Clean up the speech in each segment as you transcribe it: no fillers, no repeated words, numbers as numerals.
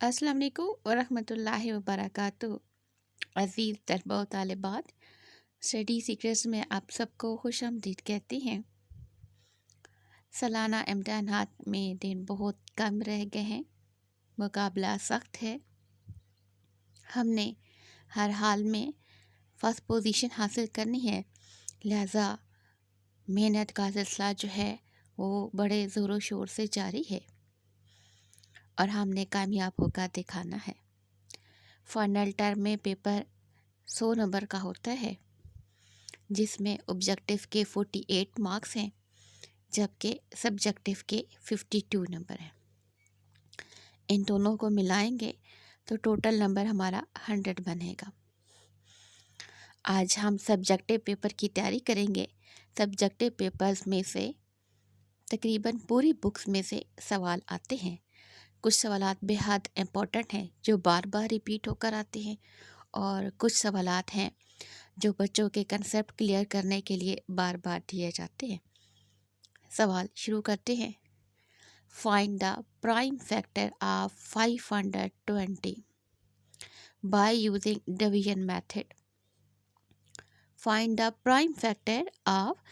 अस्सलाम वालेकुम वरहमतुल्लाहि वबरकातुहू। अज़ीज़ तलबा व तालिबात, स्टडी सीक्रेट्स में आप सबको खुशामदीद कहते हैं। सालाना इम्तहानात में दिन बहुत कम रह गए हैं, मुकाबला सख्त है। हमने हर हाल में फर्स्ट पोजीशन हासिल करनी है, लिहाजा मेहनत का सिलसिला जो है वो बड़े ज़ोरों शोर से जारी है और हमने कामयाब होकर दिखाना है। फाइनल टर्म में पेपर 100 नंबर का होता है, जिसमें ऑब्जेक्टिव के 48 मार्क्स हैं, जबकि सब्जेक्टिव के 52 नंबर हैं। इन दोनों को मिलाएंगे तो टोटल नंबर हमारा 100 बनेगा। आज हम सब्जेक्टिव पेपर की तैयारी करेंगे। सब्जेक्टिव पेपर्स में से तकरीबन पूरी बुक्स में से सवाल आते हैं। कुछ सवालात बेहद इम्पोर्टेंट हैं जो बार बार रिपीट होकर आते हैं, और कुछ सवालात हैं जो बच्चों के कंसेप्ट क्लियर करने के लिए बार बार दिए जाते हैं। सवाल शुरू करते हैं। Find the prime factor of 520 by using division method. Find the prime factor of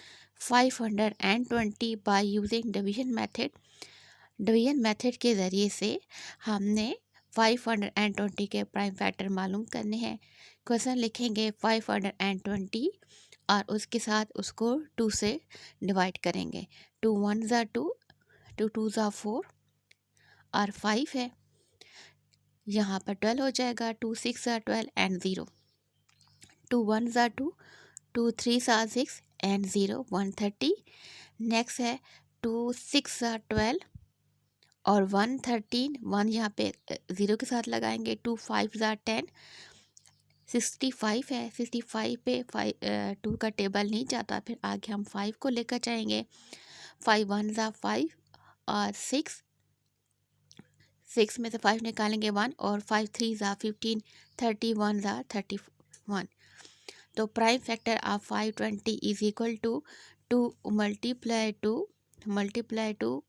520 by using division method. Division method के ज़रिए से हमने 520 के प्राइम फैक्टर मालूम करने हैं। क्वेश्चन लिखेंगे 520 और उसके साथ उसको 2 से डिवाइड करेंगे। 2 1 ज़ा 2, 2 2 ज़ा 4 और 5 है, यहाँ पर 12 हो जाएगा। 2 6 ज़ा 12 एंड 0, 2 1 ज़ा 2, 2 3 ज़ा 6 एंड 0 130। नेक्स्ट है 2 6 ज़ा 12 और 113, 1 यहाँ पे 0 के साथ लगाएंगे। 2 5 ज़ा 10, 65 है। 65 पे 2 का टेबल नहीं जाता, फिर आगे हम 5 को लेकर जाएंगे। 5 1 ज़ा 5 और 6 में से 5 निकालेंगे 1, और 5 3 ज़ा 15, 31 ज़ा 31। तो prime factor of 520 is equal to 2 multiply 2 multiply 2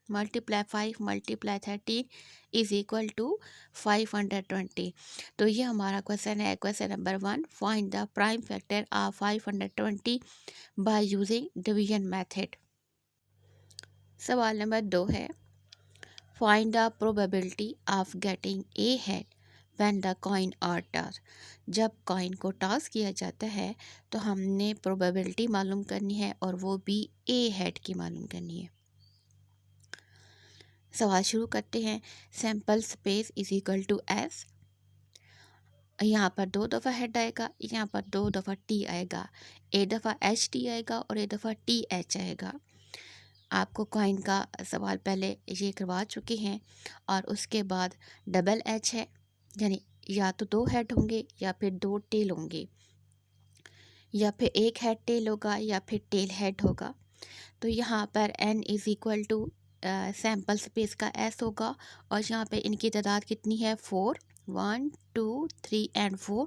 multiply 5 multiply 13 is equal to 520। तो ये हमारा क्वेश्चन है, question number 1। Find the prime factor of 520 by using division method. सवाल नंबर 2 है, find the probability of getting a head when the coin are toss. जब coin को toss किया जाता है तो हमने प्रोबेबिलिटी मालूम करनी है, और वो भी ए हेड की मालूम करनी है। सवाल शुरू करते हैं। Sample space is equal to S. यहाँ पर 2 दफ़ा हेड आएगा, यहाँ पर 2 दफ़ा टी आएगा, एक दफ़ा एच टी आएगा और एक दफ़ा टी एच आएगा। आपको कॉइन का सवाल पहले ये करवा चुके हैं, और उसके बाद डबल एच है, यानी या तो 2 हेड होंगे या फिर 2 टेल होंगे, या फिर एक हेड टेल होगा या फिर टेल हेड होगा। तो यहाँ पर n is equal to sample space का s होगा, और यहाँ पे इनकी तादाद कितनी है 4, 1 2 3 एंड 4।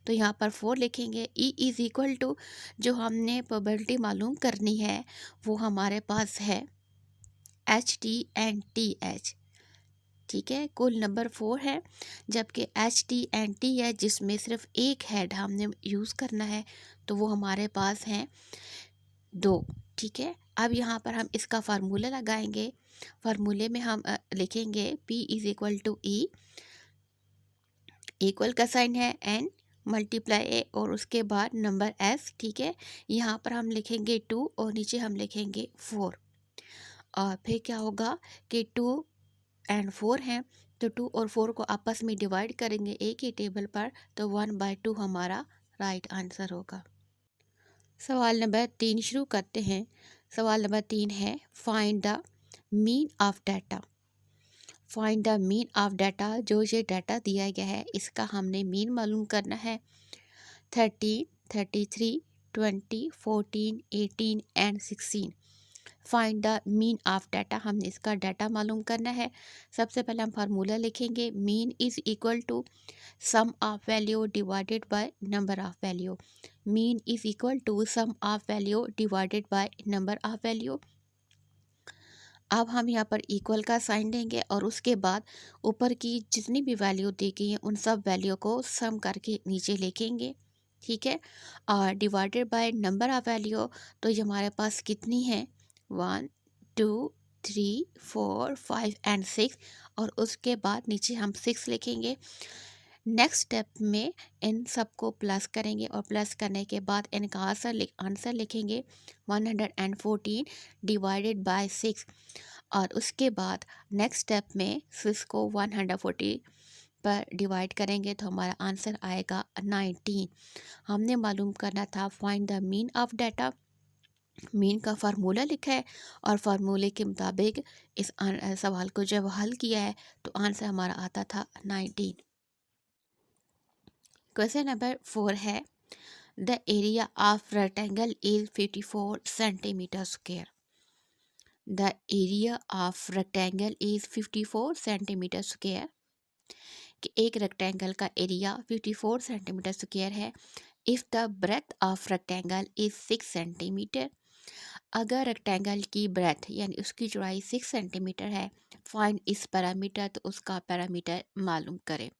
तो यहाँ पर 4 लिखेंगे। e इज़ इक्वल टू जो हमने प्रोबेबिलिटी मालूम करनी है वो हमारे पास है H T and T H. ठीक है, कुल नंबर 4 है, जबकि एच टी एंड टी है जिसमें सिर्फ एक हेड हमने यूज़ करना है, तो वो हमारे पास हैं 2। ठीक है, अब यहाँ पर हम इसका फार्मूला लगाएंगे। फार्मूले में हम लिखेंगे P is equal to E, equal का साइन है n मल्टीप्लाई ए और उसके बाद नंबर s। ठीक है, यहाँ पर हम लिखेंगे 2 और नीचे हम लिखेंगे 4, और फिर क्या होगा कि 2 एंड 4 हैं, तो 2 और 4 को आपस में डिवाइड करेंगे एक ही टेबल पर, तो 1/2 हमारा राइट आंसर होगा। सवाल नंबर 3 शुरू करते हैं। सवाल नंबर 3 है, find the mean of data. Find the mean of data, जो ये डाटा दिया गया है इसका हमने मीन मालूम करना है। 13, 33, 20, 14, 18 and 16। Find the mean of data, हमने इसका डाटा मालूम करना है। सबसे पहले हम फार्मूला लिखेंगे। Mean is equal to sum of value divided by number of value. Mean is equal to sum of value divided by number of value. अब हम यहाँ पर इक्वल का साइन देंगे और उसके बाद ऊपर की जितनी भी वैल्यू दी गई है उन सब वैल्यू को सम करके नीचे लिखेंगे, ठीक है। और divided by number of value, तो ये हमारे पास कितनी है, 1 2 3 4 5 एंड 6, और उसके बाद नीचे हम 6 लिखेंगे। नेक्स्ट स्टेप में इन सबको प्लस करेंगे और प्लस करने के बाद इनका आंसर लिखेंगे 114 डिवाइडेड बाय 6, और उसके बाद नेक्स्ट स्टेप में 6 को 140 पर डिवाइड करेंगे तो हमारा आंसर आएगा 19। हमने मालूम करना था find the mean of data. Mean का फार्मूला लिखा है और फार्मूले के मुताबिक इस सवाल को जब हल किया है तो आंसर हमारा आता था 19। क्वेश्चन नंबर 4 है the area of rectangle is 54 centimetre square. The area of rectangle is 54 centimetre square, कि एक रेक्टेंगल का एरिया 54 सेंटीमीटर स्क्वायर है। If the breadth of rectangle is 6 centimetre, अगर रेक्टेंगल की ब्रेथ यानी उसकी चौड़ाई 6 सेंटीमीटर है, फाइंड इस पैरामीटर, तो उसका पैरामीटर मालूम करें।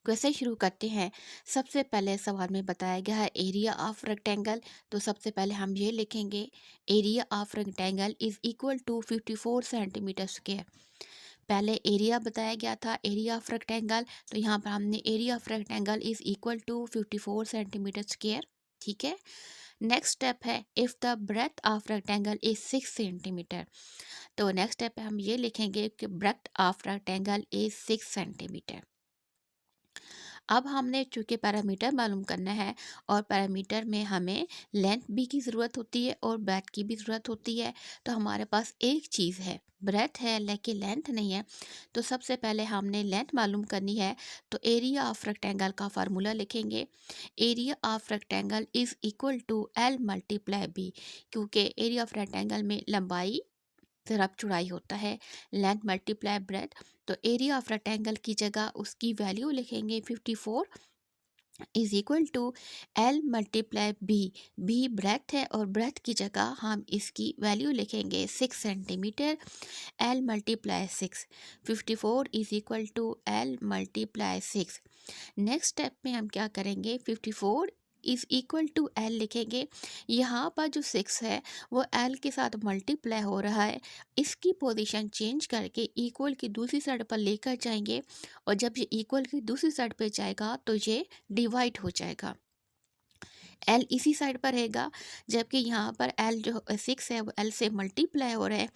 क्वेश्चन शुरू करते हैं। सबसे पहले सवाल में बताया गया है एरिया ऑफ रेक्टेंगल, तो सबसे पहले हम ये लिखेंगे area of rectangle is equal to 54 centimetre square. पहले एरिया बताया गया था एरिया ऑफ रेक्टेंगल, तो यहाँ पर हमने area of rectangle is equal to 54 centimetre square, ठीक है। नेक्स्ट स्टेप है if the breadth of rectangle is 6 centimetre, तो नेक्स्ट स्टेप हम ये लिखेंगे कि breadth of rectangle is 6 centimetre. अब हमने चूँकि पैरामीटर मालूम करना है और पैरामीटर में हमें लेंथ भी की ज़रूरत होती है और ब्रेथ की भी ज़रूरत होती है, तो हमारे पास एक चीज़ है, ब्रेथ है लेकिन लेंथ नहीं है। तो सबसे पहले हमने लेंथ मालूम करनी है, तो एरिया ऑफ रेक्टेंगल का फार्मूला लिखेंगे। Area of rectangle is equal to L multiply B, क्योंकि एरिया ऑफ रेक्टेंगल में लंबाई ज़रा चौड़ाई होता है, लेंथ मल्टीप्लाई ब्रेथ, तो एरिया ऑफ रेक्टेंगल की जगह उसकी वैल्यू लिखेंगे 54 is equal to L multiply B. B breadth है और ब्रेथ की जगह हम इसकी वैल्यू लिखेंगे 6 centimetre, L multiply 6। 54 is equal to L multiply 6। Next step में हम क्या करेंगे, 54 इज़ इक्वल टू एल लिखेंगे। यहाँ पर जो 6 है वो एल के साथ मल्टीप्लाई हो रहा है, इसकी पोजीशन चेंज करके इक्वल की दूसरी साइड पर लेकर जाएंगे, और जब ये इक्वल की दूसरी साइड पर जाएगा तो ये डिवाइड हो जाएगा। एल इसी साइड पर रहेगा, जबकि यहाँ पर एल जो 6 है वो एल से मल्टीप्लाई हो रहा है।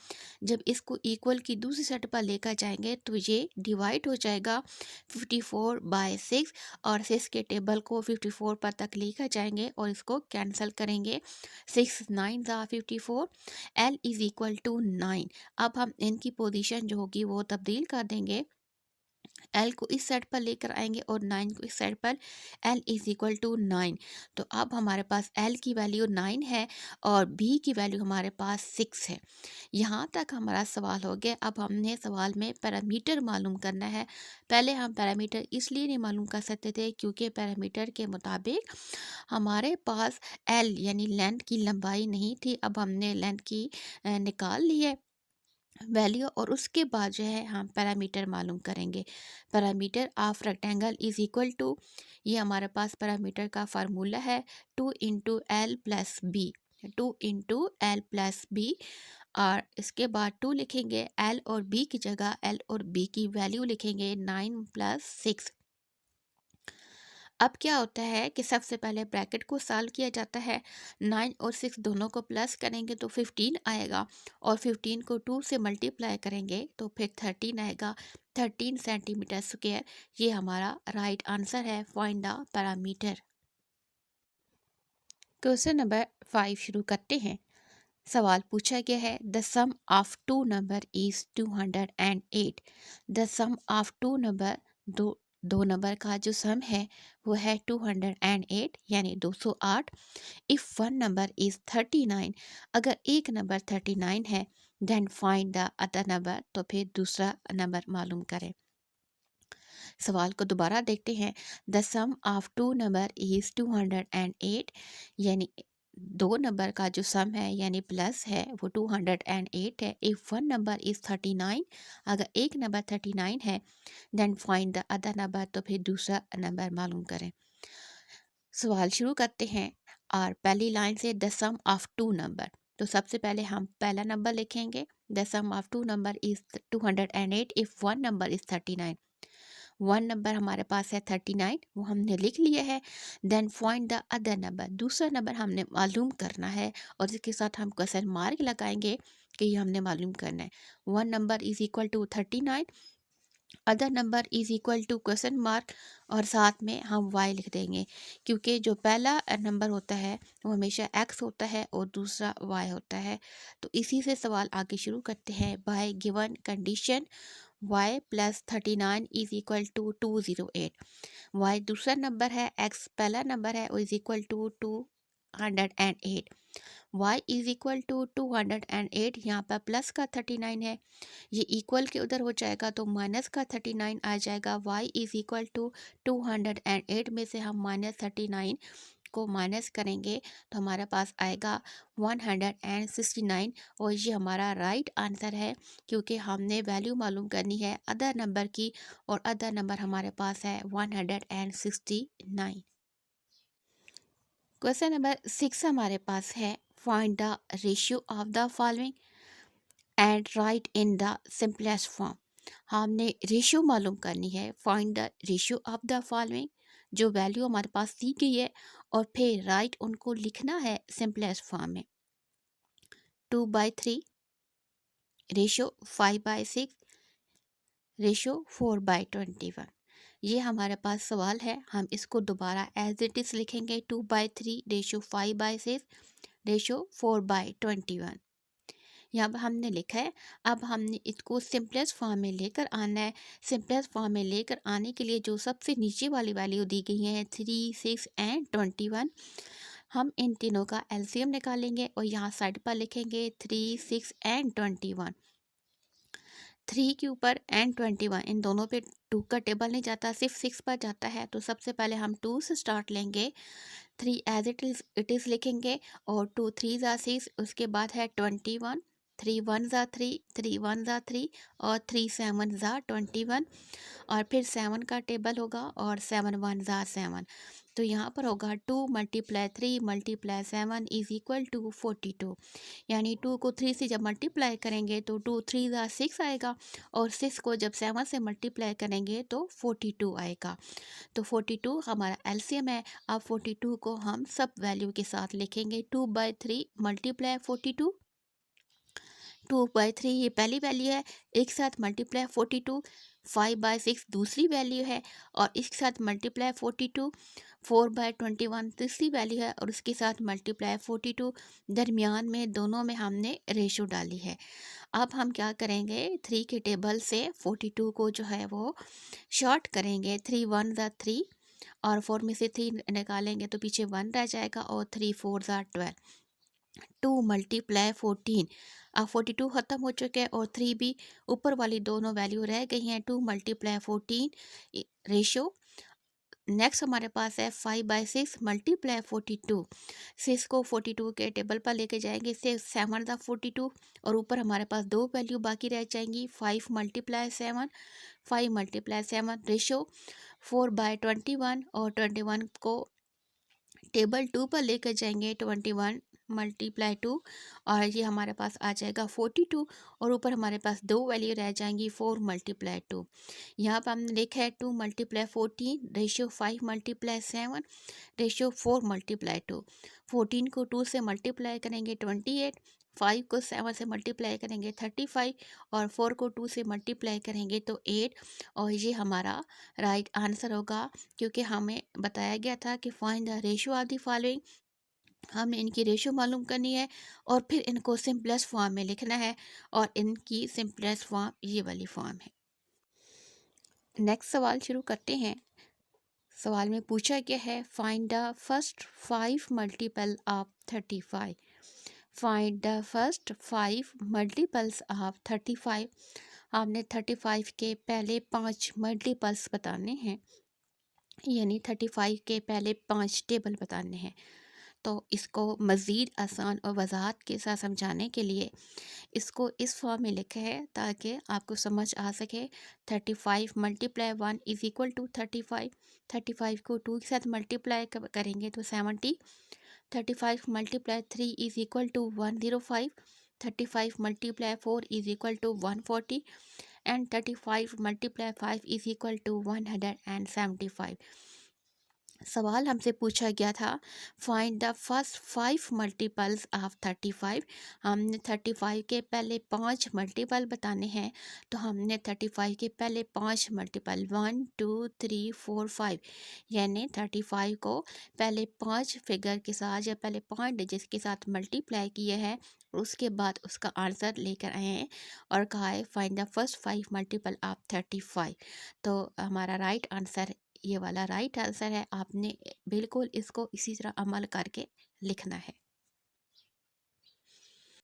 जब इसको इक्वल की दूसरी साइड पर लेकर जाएंगे तो ये डिवाइड हो जाएगा 54 बाय 6, और 6 के टेबल को 54 पर तक लेकर जाएंगे और इसको कैंसिल करेंगे। 6 9 ज़ा 54, एल इज़ इक्वल टू 9। अब हम इनकी पोजीशन जो होगी वो तब्दील कर देंगे, एल को इस साइड पर लेकर आएंगे और 9 को इस साइड पर, एल इज़ इक्वल टू 9। तो अब हमारे पास एल की वैल्यू 9 है और बी की वैल्यू हमारे पास 6 है। यहाँ तक हमारा सवाल हो गया। अब हमने सवाल में पैरामीटर मालूम करना है। पहले हम पैरामीटर इसलिए नहीं मालूम कर सकते थे क्योंकि पैरामीटर के मुताबिक हमारे पास एल यानी लेंथ की लंबाई नहीं थी। अब हमने लेंथ की निकाल ली है वैल्यू, और उसके बाद जो है हम पैरामीटर मालूम करेंगे। Parameter of rectangle is equal to, ये हमारे पास पैरामीटर का फार्मूला है 2 into L plus B, 2 into L plus B, और इसके बाद 2 लिखेंगे, एल और बी की जगह एल और बी की वैल्यू लिखेंगे 9 प्लस 6। अब क्या होता है कि सबसे पहले ब्रैकेट को सॉल्व किया जाता है। 9 और 6 दोनों को प्लस करेंगे तो 15 आएगा, और 15 को 2 से मल्टीप्लाई करेंगे तो फिर 13 आएगा। 13 सेंटीमीटर स्क्वायर, ये हमारा राइट आंसर है। Find the parameter. Question number 5 शुरू करते हैं। सवाल पूछा गया है the sum of two number is 208। The sum of two number, दो नंबर का जो सम है वो है 208 यानी 208। इफ़ वन नंबर इज़ 39, अगर एक नंबर 39 है, then find the other number, तो फिर दूसरा नंबर मालूम करें। सवाल को दोबारा देखते हैं। The sum of two number is 208 यानी दो नंबर का जो सम है यानी प्लस है वो 208 है। इफ़ वन नंबर इज़ 39, अगर एक नंबर 39 है, then find the other number, तो फिर दूसरा नंबर मालूम करें। सवाल शुरू करते हैं और पहली लाइन से the sum of two number. तो सबसे पहले हम पहला नंबर लिखेंगे। The sum of two number is 208 if one number is 39। One number हमारे पास है 39, वो हमने लिख लिया है। Then find the other number, दूसरा नंबर हमने मालूम करना है और इसके साथ हम क्वेश्चन मार्क लगाएंगे कि ये हमने मालूम करना है। One number is equal to 39, other number is equal to question mark और साथ में हम y लिख देंगे, क्योंकि जो पहला नंबर होता है वो हमेशा x होता है और दूसरा y होता है। तो इसी से सवाल आगे शुरू करते हैं। By given condition y plus 39 is equal to 208। y दूसरा नंबर है, x पहला नंबर है, वो is equal to 208। y is equal to 208, यहाँ पर प्लस का 39 है, ये इक्वल के उधर हो जाएगा तो माइनस का 39 आ जाएगा। y इज इक्वल टू 208 में से हम माइनस 39 को माइनस करेंगे तो हमारे पास आएगा 169 और ये हमारा राइट आंसर है, क्योंकि हमने वैल्यू मालूम करनी है अदर नंबर की और अदर नंबर हमारे पास है 169। क्वेश्चन नंबर 6 हमारे पास है find the ratio of the following and right in the simplest form. हमने रेशियो मालूम करनी है। Find the ratio of the following, जो वैल्यू हमारे पास दी गई है, और फिर राइट उनको लिखना है सिंपलेस्ट फॉर्म में। 2/3, रेशियो 5/6, रेशियो 4/21। ये हमारे पास सवाल है, हम इसको दोबारा एज इट इज़ लिखेंगे। 2/3, रेशियो 5/6, रेशियो 4/21। यहाँ पर हमने लिखा है। अब हमने इसको सिंपलेस्ट फॉर्म में लेकर आना है। सिंपलेस्ट फॉर्म में लेकर आने के लिए जो सबसे नीचे वाली वैल्यू दी गई है 3, 6 एंड 21, हम इन तीनों का एलसीएम निकालेंगे और यहाँ साइड पर लिखेंगे 3, 6 एंड 21। 3 के ऊपर एंड 21, इन दोनों पे 2 का टेबल नहीं जाता, सिर्फ 6 पर जाता है। तो सबसे पहले हम 2 से स्टार्ट लेंगे, 3 एज इट इज़ लिखेंगे और 2 3 ज़ा 6, उसके बाद है 21, 3 1 ज़ा 3, 3 1 ज़ा 3 और 3 7 ज़ा 21 और फिर 7 का टेबल होगा और 7 1 ज़ा 7। तो यहाँ पर होगा 2 × 3 × 7 इज इक्वल टू 42। यानी 2 को 3 से जब मल्टीप्लाई करेंगे तो 2 3 ज़ा 6 आएगा और 6 को जब 7 से मल्टीप्लाई करेंगे तो 42 आएगा। तो 42 हमारा एलसीएम है। अब 42 को हम सब वैल्यू के साथ लिखेंगे। 2/3 मल्टीप्लाई 42, 2/3 ये पहली वैल्यू है, एक साथ मल्टीप्लाई 42, 5/6 दूसरी वैल्यू है और इसके साथ मल्टीप्लाई 42, 4/21 तीसरी वैल्यू है और उसके साथ मल्टीप्लाई 42, दरमियान में दोनों में हमने रेशो डाली है। अब हम क्या करेंगे, 3 के टेबल से 42 को जो है वो शॉर्ट करेंगे। 3 1 ज़ा 3 और 4 में से 3 निकालेंगे तो पीछे 1 रह जाएगा और 3 4 ज़ा 12। 2 × 14, अब 42 ख़त्म हो चुके हैं और 3 भी, ऊपर वाली दोनों वैल्यू रह गई हैं। 2 × 14 रेशो। नेक्स्ट हमारे पास है 5/6 मल्टीप्लाई 42। 6 को 42 के टेबल पर लेके जाएंगे, 6 7 ज़ा 42 और ऊपर हमारे पास दो वैल्यू बाकी रह जाएंगी। 5 × 7, 5 × 7 रेशो 4/21 और 21 को टेबल 2 पर लेकर जाएंगे, 21 × 2 और ये हमारे पास आ जाएगा 42 और ऊपर हमारे पास दो वैल्यू रह जाएंगी 4 × 2। यहाँ पर हमने लिखा है 2 × 14 रेशियो 5 × 7 रेशियो 4 × 2। 14 को 2 से मल्टीप्लाई करेंगे 28, 5 को 7 से मल्टीप्लाई करेंगे 35 और 4 को 2 से मल्टीप्लाई करेंगे तो 8 और ये हमारा राइट आंसर होगा, क्योंकि हमें बताया गया था कि find the ratio of the following. हमने इनकी रेशियो मालूम करनी है और फिर इनको सिंपलेस्ट फॉर्म में लिखना है और इनकी सिंपलेस्ट फॉर्म ये वाली फॉर्म है। नेक्स्ट सवाल शुरू करते हैं। सवाल में पूछा गया है find the first 5 multiple of 35। Find the first 5 multiples of 35। आपने 35 के पहले 5 मल्टीपल्स बताने हैं, यानी 35 के पहले 5 टेबल बताने हैं। तो इसको मज़ीद आसान और वज़ाहत के साथ समझाने के लिए इसको इस फॉर्म में लिखा है ताकि आपको समझ आ सके। 35 मल्टीप्लाई 1 इज़ इक्वल टू 35। 35 को 2 के साथ मल्टीप्लाई करेंगे तो 70। 35 multiply 3 is equal to 105। 35 multiply 4 is equal to 140 and 35 multiply 5 is equal to 175। सवाल हमसे पूछा गया था find the first 5 multiples of 35। हमने 35 के पहले 5 मल्टीपल बताने हैं, तो हमने 35 के पहले 5 मल्टीपल 1 2 3 4 5 यानी 35 को पहले 5 फिगर के साथ या पहले 5 डिजिट्स के साथ मल्टीप्लाई किए हैं, उसके बाद उसका आंसर लेकर आए हैं और कहा है find the first 5 multiple of 35। तो हमारा राइट आंसर ये वाला राइट आंसर है। आपने बिल्कुल इसको इसी तरह अमल करके लिखना है।